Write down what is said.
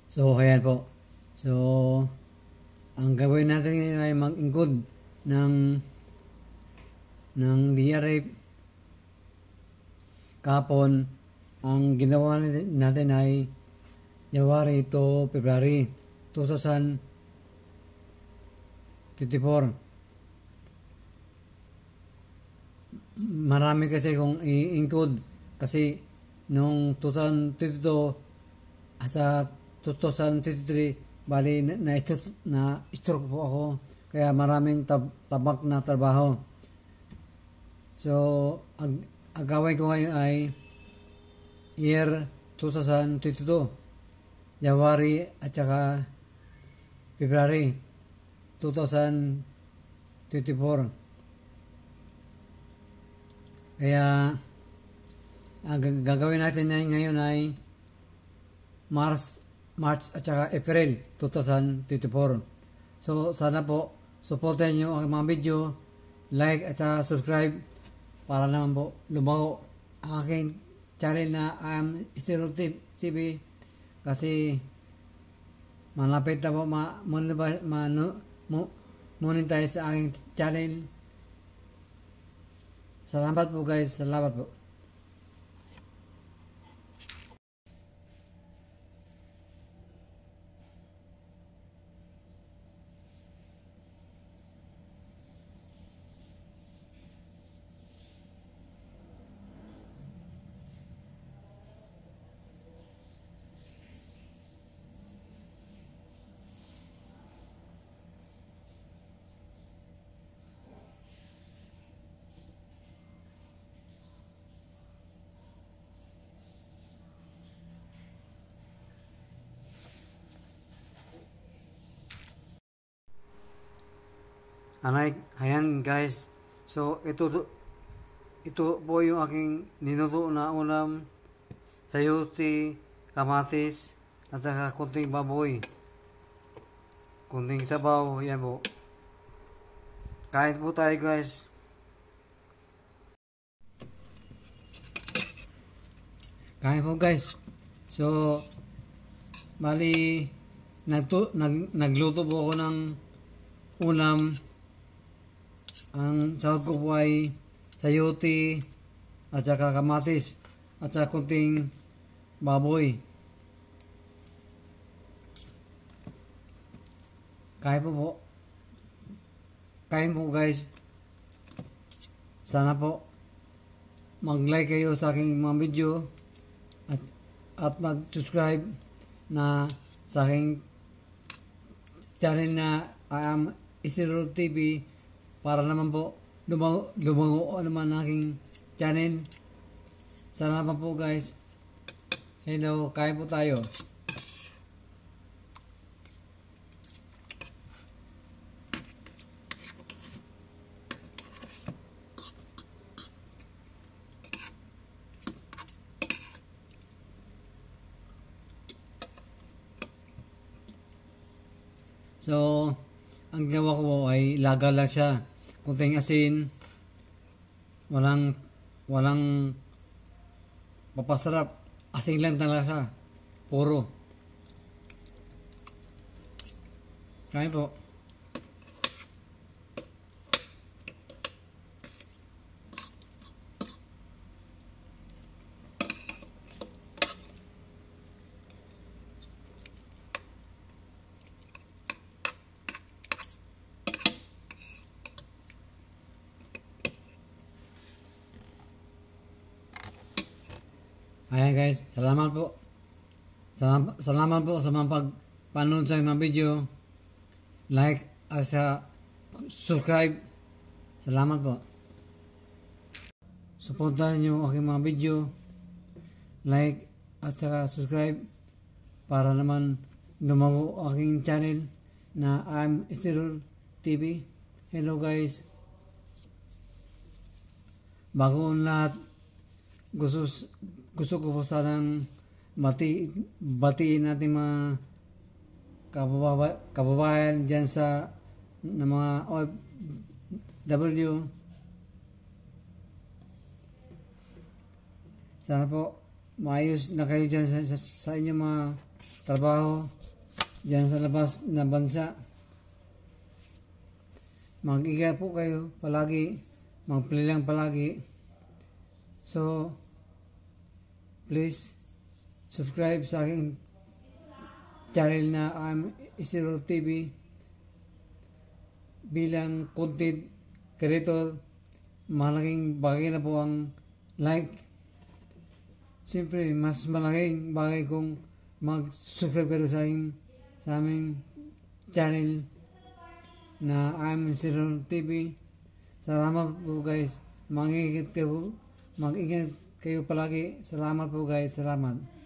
So, ayan po. So, ang gawin natin ngayon ay mag-encode ng DRA kahapon. Ang ginawa natin ay January to February 2024. Marami kasi kung i-encode kasi nung 2022 sa 2023 bali na stroke po ako, kaya maraming tabak na trabaho. So ang gawin ko ngayon ay year 2022, January at saka February 2024. Kaya ang gagawin natin ngayon ay March at saka April 2024. So sana po supportan nyo ang mga video, like at saka subscribe para naman po lumago ang aking channel na Stereotype TV, kasi malapit na po monetize sa aking channel. Salamat po guys, salamat po. Ayan guys, so ito po yung aking niluto na ulam: sayote, kamatis at saka kunting baboy, kunting sabaw. Yan po, kain po tayo guys. Kain po guys. So bali nagluto po ako ng ulam. Ang sahog ko po ay sayote at saka kamatis at saka kunting baboy. Kain po guys. Sana po mag-like kayo sa aking mga video at mag-subscribe na sa aking channel na Stereotype TV, para naman po lumago naman aking channel. Salamat po guys. Hello, kain po tayo. So ang ginawa ko po ay laga lang siya, kunting asin, walang papasarap, asin lang talaga siya, puro. Kain po. Ayan guys, salamat po. Salamat po sa mga pagpanood sa mga video. Like at sa subscribe. Salamat po. Suportahan nyo aking mga video. Like at saka subscribe para naman lumago aking channel na Stereotype TV. Hello guys. Bago ang lahat, gusto ko po sanang batiin natin mga kababayan dyan sa mga OFW. Sana po maayos na kayo dyan sa inyong mga trabaho dyan sa labas na bansa. Mag-ingat po kayo palagi, mag-play lang palagi. So, please subscribe sa aking channel na Isidro TV. Bilang content creator, malaking bagay na po ang like. Siyempre, mas malaking bagay kung mag-subscribe kayo sa aming channel na Isidro TV. Salamat po guys. Mag-ingat kayo palagi. Salamat po guys. Salamat.